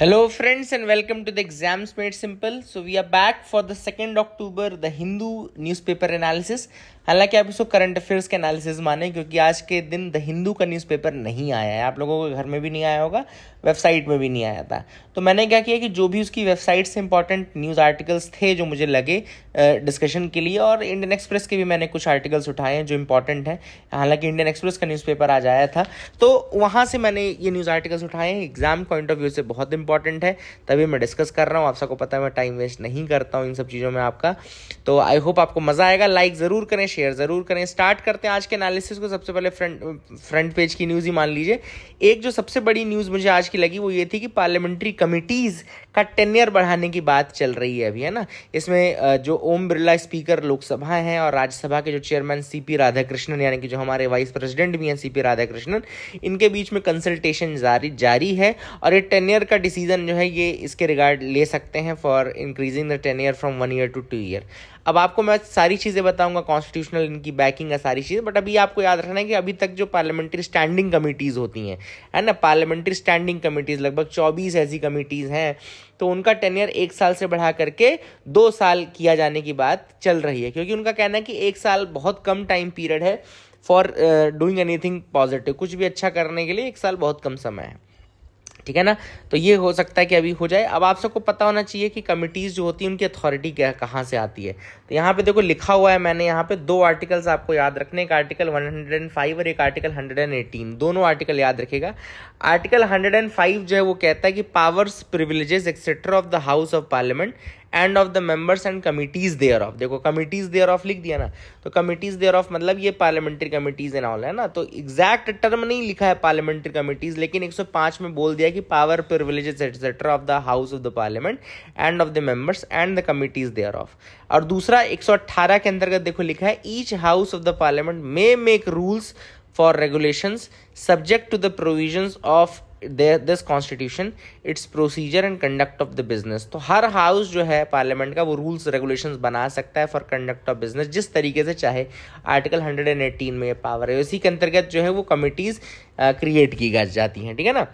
Hello friends and welcome to the Exams Made Simple. So we are back for the 2nd October the Hindu newspaper analysis. हालांकि आप इसको current affairs के analysis माने क्योंकि आज के दिन द हिंदू का न्यूज़पेपर नहीं आया है। आप लोगों के घर में भी नहीं आया होगा, वेबसाइट में भी नहीं आया था। तो मैंने क्या किया कि जो भी उसकी वेबसाइट से इंपॉर्टेंट न्यूज़ आर्टिकल्स थे जो मुझे लगे डिस्कशन के लिए, और इंडियन एक्सप्रेस के भी मैंने कुछ आर्टिकल्स उठाए हैं जो इंपॉर्टेंट हैं। हालांकि इंडियन एक्सप्रेस का न्यूज़पेपर आज आया था तो वहाँ से मैंने ये न्यूज़ आर्टिकल्स उठाए हैं। एग्जाम पॉइंट ऑफ व्यू से बहुत इंपॉर्टेंट है, तभी मैं डिस्कस कर रहा हूँ। आप सबको पता है मैं टाइम वेस्ट नहीं करता हूँ इन सब चीज़ों में आपका। तो आई होप आपको मज़ा आएगा। लाइक ज़रूर करें, शेयर ज़रूर करें। स्टार्ट करते हैं आज के एनालिसिस को। सबसे पहले फ्रंट पेज की न्यूज़ ही मान लीजिए। एक जो सबसे बड़ी न्यूज़ मुझे आज की लगी वो ये थी कि पार्लियामेंट्री कमिटीज़ का टेन्योर बढ़ाने की बात चल रही है अभी, है ना। इसमें जो ओम बिरला स्पीकर लोकसभा हैं और राज्यसभा के जो चेयरमैन सीपी राधाकृष्णन, यानी कि जो हमारे वाइस प्रेसिडेंट भी हैं सीपी राधाकृष्णन, इनके बीच में कंसल्टेशन जारी है। और ये टेन्योर का डिसीजन जो है ये इसके रिगार्ड ले सकते हैं for increasing the tenure from 1 year to 2 year. अब आपको मैं सारी चीज़ें बताऊंगा, कॉन्स्टिट्यूशनल इनकी बैकिंग है, सारी चीज़ें। बट अभी आपको याद रखना है कि अभी तक जो पार्लियामेंट्री स्टैंडिंग कमिटीज़ होती हैं, है ना, पार्लियामेंट्री स्टैंडिंग कमिटीज़ लगभग 24 ऐसी कमिटीज़ हैं, तो उनका टेन्योर 1 साल से बढ़ा करके 2 साल किया जाने की बात चल रही है। क्योंकि उनका कहना है कि 1 साल बहुत कम टाइम पीरियड है फॉर डूइंग एनीथिंग पॉजिटिव। कुछ भी अच्छा करने के लिए 1 साल बहुत कम समय है, ठीक है ना। तो ये हो सकता है कि अभी हो जाए। अब आप सबको पता होना चाहिए कि कमिटीज़ जो होती हैं उनकी अथॉरिटी क्या कहाँ से आती है। तो यहाँ पे देखो लिखा हुआ है, मैंने यहाँ पे 2 आर्टिकल्स आपको याद रखने, एक आर्टिकल 105 और एक आर्टिकल 118। दोनों आर्टिकल याद रखेगा। आर्टिकल 105 जो है वो कहता है कि powers, privileges etcetera of the house of parliament and of the members and committees thereof. देखो कमिटीज देयर ऑफ लिख दिया ना, तो कमिटीज देयर ऑफ मतलब ये पार्लियामेंट्री कमिटीज एंड ऑल है ना। तो एग्जैक्ट टर्म नहीं लिखा है पार्लियामेंट्री कमिटीज, लेकिन 105 में बोल दिया कि power, privileges etcetera of the house of the parliament and of the members and the committees thereof. और दूसरा 118 के अंतर्गत देखो लिखा है each house of the parliament may make rules for regulations subject to the provisions of this constitution, its procedure and conduct of the business. तो हर house जो है पार्लियामेंट का वो रूल्स रेगुलेशंस बना सकता है फॉर कंडक्ट ऑफ बिजनेस जिस तरीके से चाहे। आर्टिकल 118 में ये पावर है। इसी के अंतर्गत जो है वो कमिटीज़ क्रिएट की जाती हैं, ठीक है ना।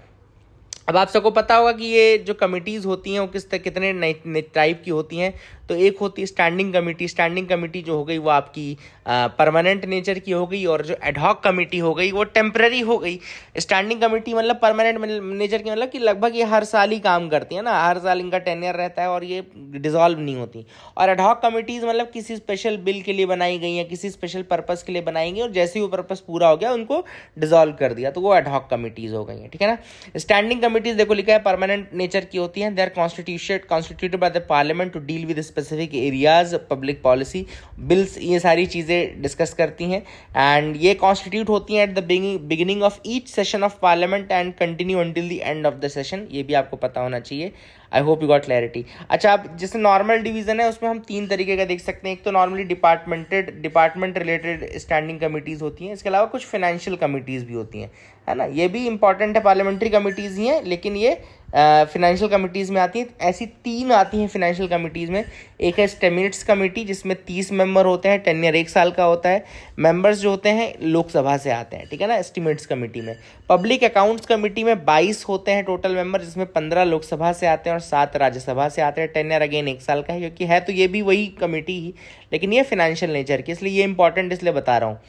अब आप सबको पता होगा कि ये जो कमिटीज़ होती हैं वो कितने टाइप की होती हैं। तो एक होती है स्टैंडिंग कमेटी। स्टैंडिंग कमेटी जो हो गई वो आपकी परमानेंट नेचर की हो गई, और जो एडहॉक कमेटी हो गई वो टेम्पररी हो गई। स्टैंडिंग कमेटी मतलब परमानेंट नेचर की, मतलब कि लगभग ये हर साल ही काम करती है ना, हर साल इनका टेन्योर रहता है और ये डिसॉल्व नहीं होती। और एडहॉक कमिटीज़ मतलब किसी स्पेशल बिल के लिए बनाई गई हैं, किसी स्पेशल पर्पज़ के लिए बनाई गई और जैसे ही वो पर्पज़ पूरा हो गया उनको डिसॉल्व कर दिया, तो वो एडहॉक कमिटीज़ हो गई हैं, ठीक है ना। स्टैंडिंग कमिटीज़ देखो लिखा है परमानेंट नेचर की होती हैं। They are constituted by the parliament to deal with specific areas, public policy, bills, ये सारी चीज़ें डिस्कस करती हैं। एंड ये कॉन्स्टिट्यूट होती हैं at the beginning of each session of parliament and continue until the end of the session. ये भी आपको पता होना चाहिए। आई होप यू गॉट क्लैरिटी। अच्छा, अब जैसे नॉर्मल डिवीजन है उसमें हम 3 तरीके का देख सकते हैं। एक तो normally department related standing committees होती हैं। इसके अलावा कुछ फाइनेंशियल कमिटीज़ भी होती हैं, है ना। ये भी इंपॉर्टेंट है, पार्लियामेंट्री कमिटीज़ ही हैं लेकिन ये फाइनेंशियल कमिटीज़ में आती हैं। ऐसी 3 आती हैं फाइनेंशियल कमिटीज़ में। एक है स्टेमिनेट्स कमेटी जिसमें 30 मेंबर होते हैं, टेन्योर 1 साल का होता है। मेंबर्स जो होते हैं लोकसभा से आते हैं, ठीक है ना, एस्टिमेट्स कमेटी में। पब्लिक अकाउंट्स कमेटी में 22 होते हैं टोटल मेंबर, जिसमें 15 लोकसभा से आते हैं और 7 राज्यसभा से आते हैं। टेन्योर अगेन 1 साल का है, क्योंकि है तो ये भी वही कमेटी ही, लेकिन ये फाइनेंशियल नेचर की, इसलिए ये इंपॉर्टेंट इसलिए बता रहा हूँ।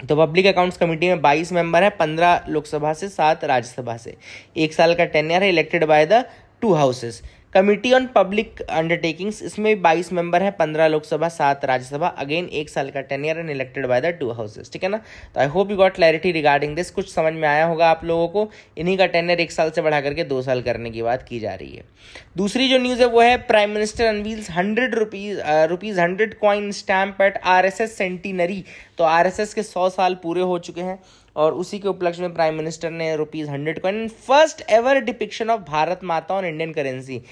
तो पब्लिक अकाउंट्स कमेटी में 22 मेंबर है, 15 लोकसभा से, 7 राज्यसभा से। 1 साल का टेन्योर है, elected by the 2 houses. Committee on public undertakings, इसमें 22 मेंबर है, 15 लोकसभा, 7 राज्यसभा, अगेन 1 साल का tenure and elected by the 2 houses, ठीक है ना। तो आई hope you got clarity regarding this. कुछ समझ में आया होगा आप लोगों को। इन्हीं का टेन्योर 1 साल से बढ़ा करके 2 साल करने की बात की जा रही है। दूसरी जो न्यूज़ है वो है prime minister unveils 100 coin stamp at RSS centenary. तो RSS के 100 साल पूरे हो चुके हैं और उसी के उपलक्ष्य में प्राइम मिनिस्टर ने ₹100 coin, first ever depiction of Bharat Mata on Indian currency.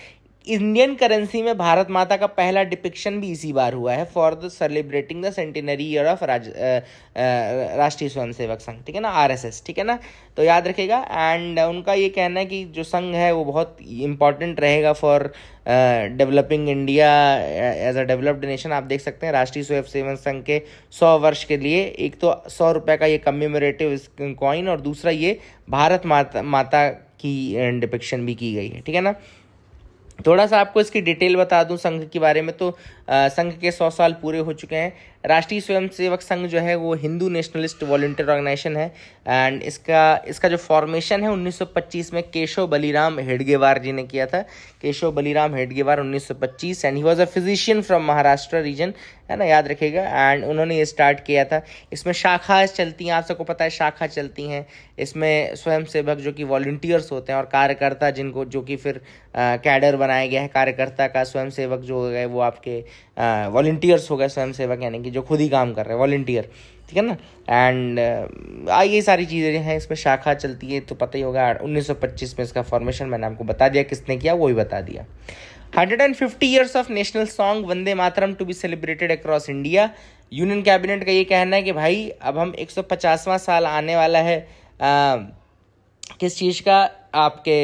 Indian currency में भारत माता का पहला डिपिक्शन भी इसी बार हुआ है for the celebrating the centenary year of राष्ट्रीय स्वयंसेवक संघ, ठीक है ना, RSS, ठीक है ना। तो याद रखिएगा। एंड उनका ये कहना है कि जो संघ है वो बहुत इंपॉर्टेंट रहेगा for developing India as a developed nation. आप देख सकते हैं राष्ट्रीय स्वयंसेवक संघ के 100 वर्ष के लिए एक तो 100 रुपये का ये कम्मेमोरेटिव कॉइन और दूसरा ये भारत माता की डिपिक्शन भी की गई है, ठीक है ना। थोड़ा सा आपको इसकी डिटेल बता दूं संघ के बारे में, तो संघ के 100 साल पूरे हो चुके हैं। राष्ट्रीय स्वयंसेवक संघ जो है वो हिंदू नेशनलिस्ट वॉलंटियर ऑर्गेनाइजेशन है, एंड इसका जो फॉर्मेशन है 1925 में केशव बलीराम हेडगेवार जी ने किया था। Keshav Baliram Hedgewar 1925, and he was a physician from Maharashtra region, है ना, याद रखिएगा। एंड उन्होंने ये स्टार्ट किया था। इसमें शाखा चलती हैं, आप सबको पता है शाखा चलती हैं। इसमें स्वयंसेवक जो कि वॉलंटियर्स होते हैं और कार्यकर्ता जिनको जो कि फिर कैडर बनाया गया है कार्यकर्ता का। स्वयंसेवक जो हो गए वो आपके वॉलंटियर्स हो गए, स्वयंसेवक यानी कि जो खुद ही काम कर रहे हैं, वॉलंटियर, ठीक है ना। एंड ये सारी चीज़ें हैं, इसमें शाखा चलती है, तो पता ही होगा। 1925 में इसका फॉर्मेशन मैंने आपको बता दिया, किसने किया वो भी बता दिया। 150 years of national song Vande Mataram to be celebrated across India. Union cabinet का ये कहना है कि भाई अब हम 150वां साल आने वाला है किस चीज़ का, आपके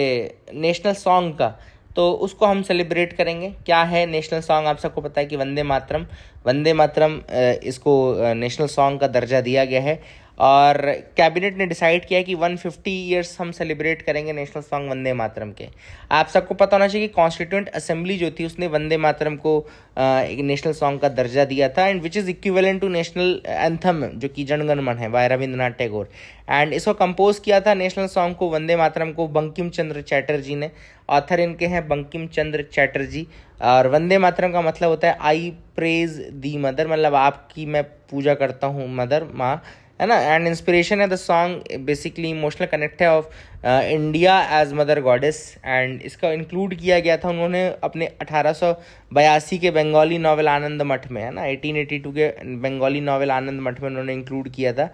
नेशनल सॉन्ग का, तो उसको हम सेलिब्रेट करेंगे। क्या है नेशनल सॉन्ग, आप सबको पता है कि वंदे मातरम। वंदे मातरम इसको नेशनल सॉन्ग का दर्जा दिया गया है, और कैबिनेट ने डिसाइड किया है कि 150 ईयर्स हम सेलिब्रेट करेंगे नेशनल सॉन्ग वंदे मातरम के। आप सबको पता होना चाहिए कि कॉन्स्टिट्यूंट असेंबली जो थी उसने वंदे मातरम को एक नेशनल सॉन्ग का दर्जा दिया था, and which is equivalent to national anthem जो कि जनगण मन है बाय रविंद्रनाथ टैगोर। एंड इसको कंपोज किया था नेशनल सॉन्ग को, वंदे मातरम को, बंकिम चंद्र चैटर्जी ने। ऑथर इनके हैं बंकिम चंद्र चैटर्जी। और वंदे मातरम का मतलब होता है आई प्रेज दी मदर, मतलब आपकी मैं पूजा करता हूँ मदर, माँ, है ना। एंड इंस्पिरेशन है the song basically emotional connect है of India as mother goddess. And इसका इंक्लूड किया गया था उन्होंने अपने 1882 के बंगाली नॉवल आनंद मठ में, है ना। 1882 के बंगाली नॉवल आनंद मठ में उन्होंने इंक्लूड किया था।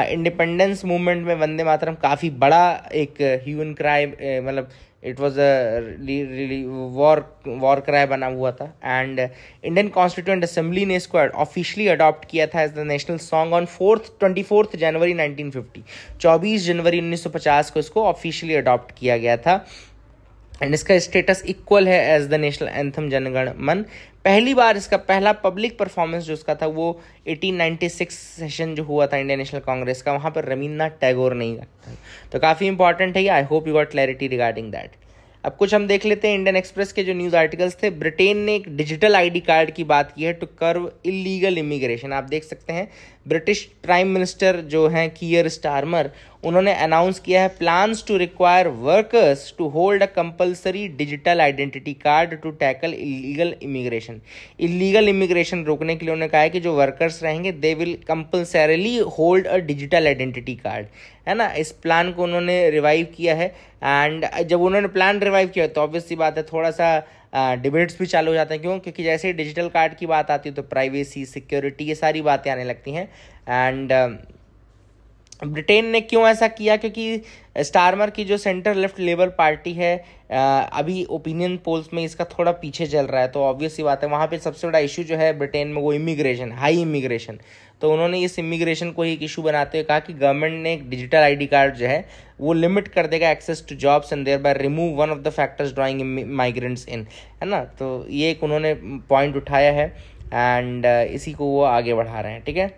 इंडिपेंडेंस मूवमेंट में वंदे मातरम काफ़ी बड़ा एक ह्यूमन क्राई, मतलब it was a war cry बना हुआ था। एंड इंडियन कॉन्स्टिट्यूंट असेंबली ने इसको ऑफिशियली अडॉप्ट किया था as the national song on 24 जनवरी 1950। 24 जनवरी 1950 को इसको ऑफिशियली अडॉप्ट किया गया था, एंड इसका स्टेटस इक्वल है एज द नेशनल एंथम जनगण मन। पहली बार इसका पहला पब्लिक परफॉर्मेंस जो इसका था वो 1896 सेशन जो हुआ था इंडियन नेशनल कांग्रेस का, वहाँ पर रविन्द्रनाथ टैगोर नहीं था। तो काफ़ी इंपॉर्टेंट है ये। आई hope you got clarity regarding that. अब कुछ हम देख लेते हैं इंडियन एक्सप्रेस के जो न्यूज़ आर्टिकल्स थे। ब्रिटेन ने एक डिजिटल आईडी कार्ड की बात की है टू कर्व इलीगल इमिग्रेशन। आप देख सकते हैं ब्रिटिश प्राइम मिनिस्टर जो हैं कीयर स्टारमर, उन्होंने अनाउंस किया है plans to require workers to hold a compulsory digital identity card to tackle illegal immigration. Illegal immigration रोकने के लिए उन्होंने कहा है कि जो वर्कर्स रहेंगे they will compulsorily hold a digital identity card, है ना। इस प्लान को उन्होंने रिवाइव किया है, एंड जब उन्होंने प्लान रिवाइव किया तो ऑब्वियस सी बात है थोड़ा सा डिबेट्स भी चालू हो जाते हैं। क्यों? क्योंकि जैसे ही डिजिटल कार्ड की बात आती है तो प्राइवेसी, सिक्योरिटी, ये सारी बातें आने लगती हैं। एंड ब्रिटेन ने क्यों ऐसा किया? क्योंकि स्टारमर की जो सेंटर लेफ्ट लेबर पार्टी है अभी ओपिनियन पोल्स में इसका थोड़ा पीछे चल रहा है, तो ऑब्वियस सी बात है वहाँ पे सबसे बड़ा इशू जो है ब्रिटेन में वो इमिग्रेशन, हाई इमिग्रेशन। तो उन्होंने इस इमिग्रेशन को ही एक इशू बनाते हुए कहा कि गवर्नमेंट ने एक डिजिटल आईडी कार्ड जो है वो लिमिट कर देगा access to jobs and thereby remove one of the factors drawing migrants in, है ना। तो ये एक उन्होंने पॉइंट उठाया है, एंड इसी को वो आगे बढ़ा रहे हैं, ठीक है।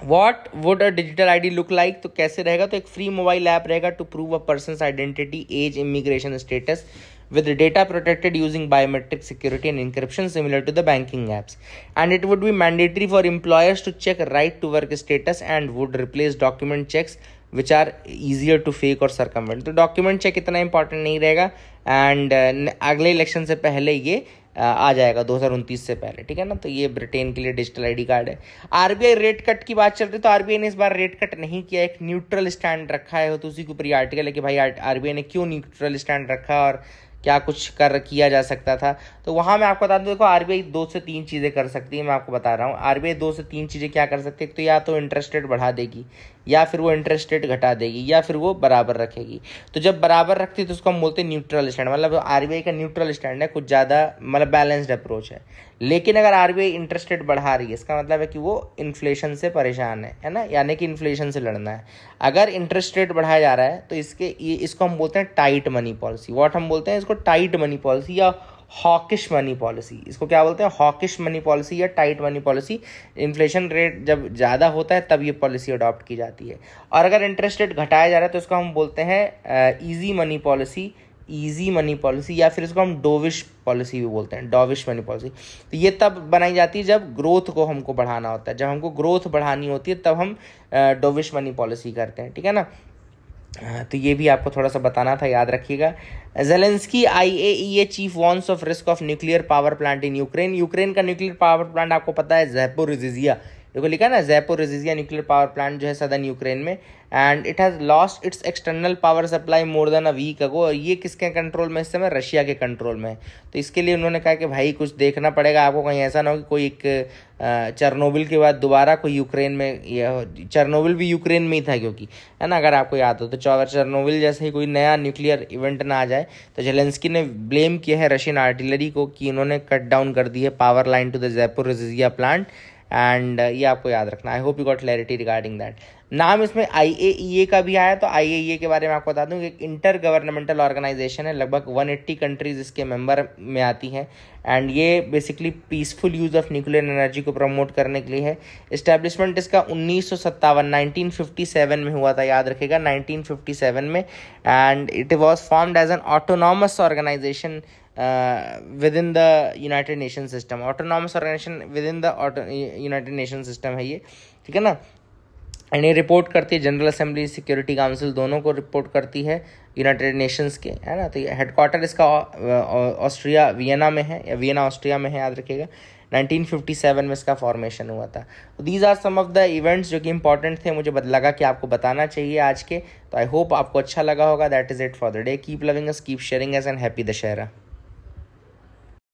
What would a digital ID look like? तो कैसे रहेगा? तो एक फ्री मोबाइल ऐप रहेगा to prove a person's identity, age, immigration status with data protected using biometric security and encryption similar to the banking apps, and it would be mandatory for employers to check right to work status and would replace document checks which are easier to fake or circumvent। तो document check इतना important नहीं रहेगा, and अगले election से पहले ये आ जाएगा 2029 से पहले, ठीक है ना। तो ये ब्रिटेन के लिए डिजिटल आईडी कार्ड है। आरबीआई रेट कट की बात चल रही, तो आरबीआई ने इस बार रेट कट नहीं किया, एक न्यूट्रल स्टैंड रखा है। तो उसी के ऊपर ये आर्टिकल है कि भाई आरबीआई ने क्यों न्यूट्रल स्टैंड रखा और क्या कुछ किया जा सकता था। तो वहाँ मैं आपको बता दूँ, देखो आरबीआई 2 से 3 चीज़ें कर सकती है। मैं आपको बता रहा हूँ आरबीआई 2 से 3 चीज़ें क्या कर सकती है। तो या तो इंटरेस्ट रेट बढ़ा देगी, या फिर वो इंटरेस्ट रेट घटा देगी, या फिर वो बराबर रखेगी। तो जब बराबर रखती है तो उसको हम बोलते हैं न्यूट्रल स्टैंड, मतलब आरबीआई का न्यूट्रल स्टैंड है, कुछ ज़्यादा मतलब बैलेंस्ड अप्रोच है। लेकिन अगर आरबीआई इंटरेस्ट रेट बढ़ा रही है, इसका मतलब है कि वो इन्फ्लेशन से परेशान है ना, यानी कि इन्फ्लेशन से लड़ना है। अगर इंटरेस्ट रेट बढ़ाया जा रहा है तो इसको हम बोलते हैं टाइट मनी पॉलिसी। व्हाट हम बोलते हैं इसको? टाइट मनी पॉलिसी या हॉकिश मनी पॉलिसी। इसको क्या बोलते हैं? हॉकिश मनी पॉलिसी या tight money policy. Inflation rate जब ज़्यादा होता है तब ये पॉलिसी अडॉप्ट की जाती है। और अगर इंटरेस्ट रेट घटाया जा रहा है तो इसको हम बोलते हैं easy money policy, easy money policy, या फिर इसको हम डोविश पॉलिसी भी बोलते हैं, डोविश मनी पॉलिसी। तो ये तब बनाई जाती है जब ग्रोथ को हमको बढ़ाना होता है, जब हमको ग्रोथ बढ़ानी होती है तब हम डोविश मनी पॉलिसी करते हैं, ठीक है ना। तो ये भी आपको थोड़ा सा बताना था, याद रखिएगा। Zelensky IAEA chief warns of risk of nuclear power plant in Ukraine. Ukraine का न्यूक्लियर पावर प्लांट आपको पता है ज़ैपोरिज़िया, देखो लिखा ना ज़ैपोरिज़िया न्यूक्लियर पावर प्लांट जो है सदर्न यूक्रेन में, and it has lost its external power supply more than a week ago. और ये किसके कंट्रोल में इस समय? रशिया के कंट्रोल में है। तो इसके लिए उन्होंने कहा कि भाई कुछ देखना पड़ेगा आपको, कहीं ऐसा ना हो कि कोई एक चेरनोबिल के बाद दोबारा कोई यूक्रेन में, चेरनोबिल भी यूक्रेन में ही था क्योंकि, है ना, अगर आपको याद हो तो, चेरनोबिल जैसे ही कोई नया न्यूक्लियर इवेंट ना आ जाए। तो ज़ेलेंस्की ने ब्लेम किया है रशियन आर्टिलरी को कि इन्होंने कट डाउन कर दी है power line to the Zaporizhzhia plant, and ये आपको याद रखना। I hope you got clarity regarding that. नाम इसमें IAEA का भी आया, तो IAEA के बारे में आपको बता दूं कि एक इंटर गवर्नमेंटल ऑर्गेनाइजेशन है, लगभग 180 कंट्रीज इसके मेंबर में आती हैं, एंड ये basically peaceful use of nuclear energy को प्रमोट करने के लिए है। इस्टेब्लिशमेंट इसका 1957 में हुआ था, याद रखिएगा 1957 में, and it was formed as an autonomous organization within the United Nation system. Autonomous organization within the United Nation system है ये, ठीक है ना। एंड ये रिपोर्ट करती है जनरल असेंबली, सिक्योरिटी काउंसिल, दोनों को रिपोर्ट करती है यूनाइटेड नेशंस के, है ना। तो ये हेडक्वार्टर इसका ऑस्ट्रिया वियना में है, या वियना ऑस्ट्रिया में है, याद रखिएगा। 1957 में इसका फॉर्मेशन हुआ था। तो these are some of the events जो कि इंपॉर्टेंट थे, मुझे लगा कि आपको बताना चाहिए आज के। तो आई होप आपको अच्छा लगा होगा। That is it for the day. Keep loving us, keep sharing us, and happy Dussehra.